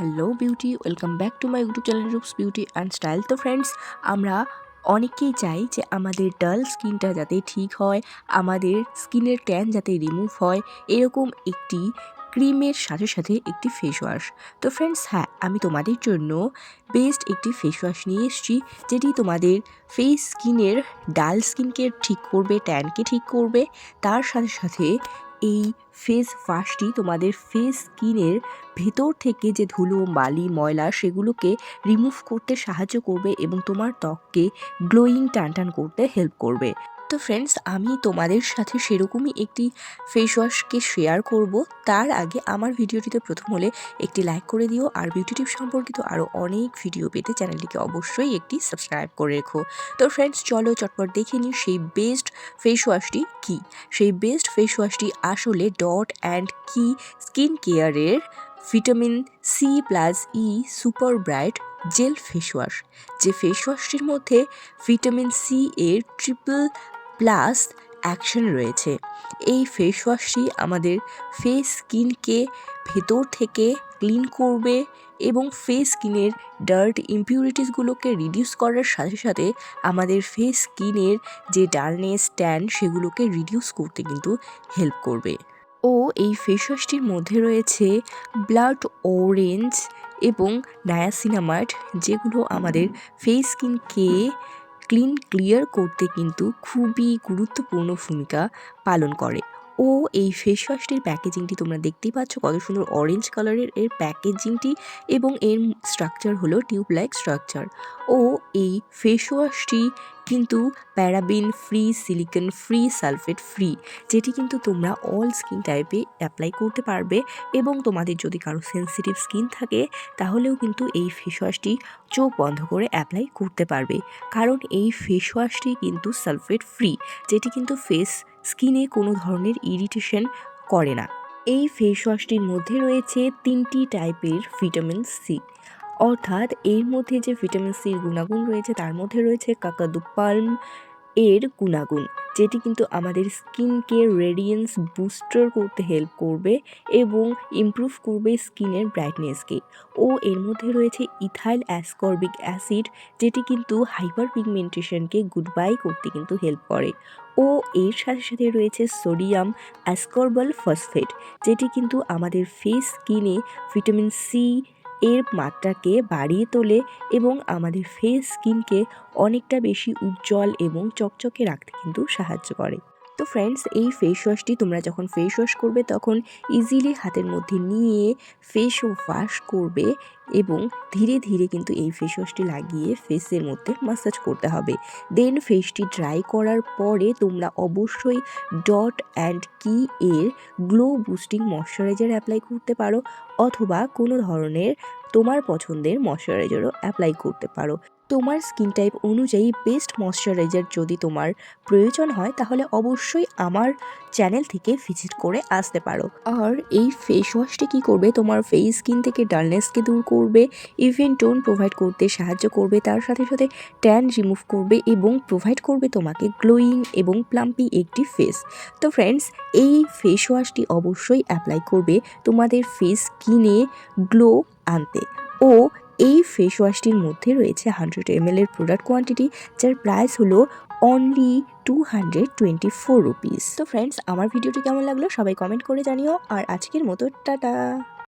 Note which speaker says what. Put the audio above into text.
Speaker 1: Hello beauty, welcome back to my YouTube channel Roop's beauty and style. তো friends, আমরা অনেকেই চাই যে আমাদের ডাল স্কিনটা যাতে ঠিক হয়, আমাদের স্কিনের ট্যান যাতে রিমুভ হয়, এরকম একটি ক্রিমের সাথে সাথে একটি ফেস ওয়াশ। তো ফ্রেন্ডস, হ্যাঁ, আমি তোমাদের জন্য বেস্ট একটি ফেস ওয়াশ নিয়ে এসেছি, যেটি তোমাদের ফেস স্কিনের ডাল স্কিনকে ঠিক করবে, ট্যানকে ঠিক করবে। তার সাথে সাথে এই ফেস ওয়াশটি তোমাদের ফেস স্কিনের ভেতর থেকে যে ধুলো, বালি, ময়লা সেগুলোকে রিমুভ করতে সাহায্য করবে এবং তোমার ত্বককে গ্লোয়িং টানটান করতে হেল্প করবে। তো ফ্রেন্ডস, আমি তোমাদের সাথে সেরকমই একটি ফেস ওয়াশকে শেয়ার করব। তার আগে আমার ভিডিওটিতে প্রথম হলে একটি লাইক করে দিও, আর বিউটি টিপ সম্পর্কিত আরও অনেক ভিডিও পেতে চ্যানেলটিকে অবশ্যই একটি সাবস্ক্রাইব করে রেখো। তো ফ্রেন্ডস, চলো চটপট দেখে নিই সেই বেস্ট ফেস ওয়াশটি কী। সেই বেস্ট ফেস ওয়াশটি আসলে ডট অ্যান্ড কি স্কিন কেয়ারের vitamin C plus E super bright gel face wash. যে ফেস ওয়াশটির মধ্যে ভিটামিন সি এর ট্রিপল প্লাস অ্যাকশন রয়েছে। এই ফেস ওয়াশটি আমাদের ফেস স্কিনকে ভেতর থেকে ক্লিন করবে এবং ফেস স্কিনের ডার্ট ইমপিউরিটিসগুলোকে রিডিউস করার সাথে সাথে আমাদের ফেস স্কিনের যে ডালনেস, ট্যান সেগুলোকে রিডিউস করতে কিন্তু হেল্প করবে। ও এই ফেস ওয়াশটির মধ্যে রয়েছে ব্লাড অরেঞ্জ এবং নায়াসিনামাইড, যেগুলো আমাদের ফেস স্কিনকে ক্লিয়ার করতে কিন্তু খুবই গুরুত্বপূর্ণ ভূমিকা পালন করে। ও এই ফেস ওয়াশটির প্যাকেজিংটি তোমরা দেখতেই পাচ্ছ, কত সুন্দর অরেঞ্জ কালারের এর প্যাকেজিংটি, এবং এর স্ট্রাকচার হলো টিউব লাইক স্ট্রাকচার। ও এই ফেস ওয়াশটি কিন্তু paraben free, silicone free, sulphate free, যেটি কিন্তু তোমরা অল স্কিন টাইপে অ্যাপ্লাই করতে পারবে। এবং তোমাদের যদি কারো সেন্সিটিভ স্কিন থাকে তাহলেও কিন্তু এই ফেস ওয়াশটি চোখ বন্ধ করে অ্যাপ্লাই করতে পারবে, কারণ এই ফেস ওয়াশটি কিন্তু সালফেট ফ্রি, যেটি কিন্তু ফেস স্কিনে কোনো ধরনের ইরিটেশন করে না। এই ফেস ওয়াশটির মধ্যে রয়েছে 3টি টাইপের ভিটামিন সি, অর্থাৎ এর মধ্যে যে ভিটামিন সির গুণাগুণ রয়েছে তার মধ্যে রয়েছে কাকাদু পাল্ম এর গুণাগুণ, যেটি কিন্তু আমাদের স্কিনকে রেডিয়েন্স বুস্টার করতে হেল্প করবে এবং ইমপ্রুভ করবে স্কিনের ব্রাইটনেসকে। ও এর মধ্যে রয়েছে ইথাইল অ্যাসকর্বিক অ্যাসিড, যেটি কিন্তু হাইপার পিগমেন্টেশনকে গুড বাই করতে কিন্তু হেল্প করে। ও এর সাথে সাথে রয়েছে সোডিয়াম অ্যাসকর্বল ফসফেট, যেটি কিন্তু আমাদের ফেস স্কিনে ভিটামিন সি এর মাত্রাকে বাড়িয়ে তোলে এবং আমাদের ফেস স্কিনকে অনেকটা বেশি উজ্জ্বল এবং চকচকে রাখতে কিন্তু সাহায্য করে। তো ফ্রেন্ডস, এই ফেস ওয়াশটি তোমরা যখন ফেস ওয়াশ করবে তখন ইজিলি হাতের মধ্যে নিয়ে ফেস ওয়াশ করবে এবং ধীরে ধীরে কিন্তু এই ফেস ওয়াশটি লাগিয়ে ফেসের মধ্যে ম্যাসাজ করতে হবে। দেন ফেসটি ড্রাই করার পরে তোমরা অবশ্যই ডট অ্যান্ড কি এর গ্লো বুস্টিং ময়শ্চারাইজার অ্যাপ্লাই করতে পারো, অথবা কোনো ধরনের তোমার পছন্দের ময়শ্চারাইজারও অ্যাপ্লাই করতে পারো। তোমার স্কিন টাইপ অনুযায়ী বেস্ট ময়শ্চারাইজার যদি তোমার প্রয়োজন হয় তাহলে অবশ্যই আমার চ্যানেল থেকে ভিজিট করে আসতে পারো। আর এই ফেস ওয়াশটি কী করবে, তোমার ফেস স্কিন থেকে ডালনেসকে দূর করবে, ইভেন টোন প্রোভাইড করতে সাহায্য করবে, তার সাথে সাথে ট্যান রিমুভ করবে এবং প্রোভাইড করবে তোমাকে গ্লোয়িং এবং প্লাম্পি একটি ফেস। তো ফ্রেন্ডস, এই ফেস ওয়াশটি অবশ্যই অ্যাপ্লাই করবে তোমাদের ফেস স্কিনে গ্লো আনতে। ও এই ফেস ওয়াশটির মধ্যে রয়েছে 100 ml এর প্রোডাক্ট কোয়ান্টিটি, যার প্রাইস হলো অনলি 224 রুপিস। তো ফ্রেন্ডস, আমার ভিডিওটি কেমন লাগলো সবাই কমেন্ট করে জানিও, আর আজকের মতো টাটা।